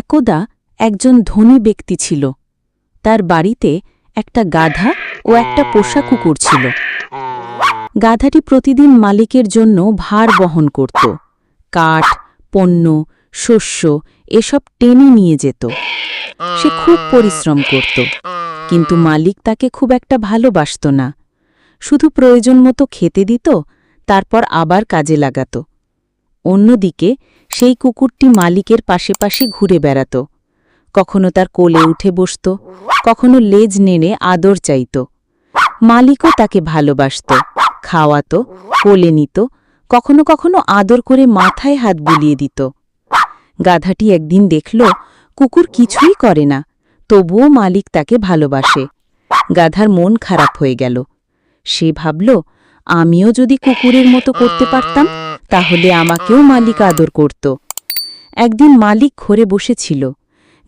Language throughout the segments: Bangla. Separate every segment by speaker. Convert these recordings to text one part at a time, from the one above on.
Speaker 1: একদা একজন ধনী ব্যক্তি ছিল। তার বাড়িতে একটা গাধা ও একটা পোষা কুকুর ছিল। গাধাটি প্রতিদিন মালিকের জন্য ভার বহন করত। কাঠ, পণ্য, শস্য এসব টেনে নিয়ে যেত। সে খুব পরিশ্রম করত, কিন্তু মালিক তাকে খুব একটা ভালোবাসত না। শুধু প্রয়োজন মতো খেতে দিত, তারপর আবার কাজে লাগাত। অন্যদিকে সেই কুকুরটি মালিকের পাশে পাশে ঘুরে বেড়াত। কখনো তার কোলে উঠে বসত, কখনো লেজ নেড়ে আদর চাইত। মালিকও তাকে ভালোবাসত, খাওয়াত, কোলে নিত, কখনো কখনো আদর করে মাথায় হাত বুলিয়ে দিত। গাধাটি একদিন দেখল কুকুর কিছুই করে না, তবুও মালিক তাকে ভালোবাসে। গাধার মন খারাপ হয়ে গেল। সে ভাবল, আমিও যদি কুকুরের মতো করতে পারতাম, তাহলে আমাকেও মালিক আদর করত। একদিন মালিক ঘরে বসেছিল।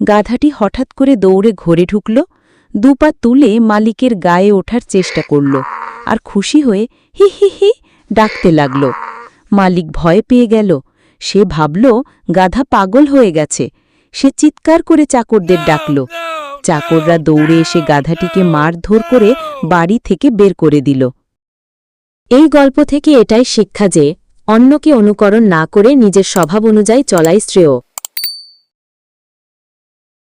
Speaker 1: গাধাটি হঠাৎ করে দৌড়ে ঘরে ঢুকল, দুপা তুলে মালিকের গায়ে ওঠার চেষ্টা করল, আর খুশি হয়ে হি হি হি ডাকতে লাগল। মালিক ভয় পেয়ে গেল। সে ভাবল গাধা পাগল হয়ে গেছে। সে চিৎকার করে চাকরদের ডাকল। চাকররা দৌড়ে এসে গাধাটিকে মারধর করে বাড়ি থেকে বের করে দিল। এই গল্প থেকে এটাই শিক্ষা যে অন্যকে অনুকরণ না করে নিজের স্বভাব অনুযায়ী চলাই শ্রেয়।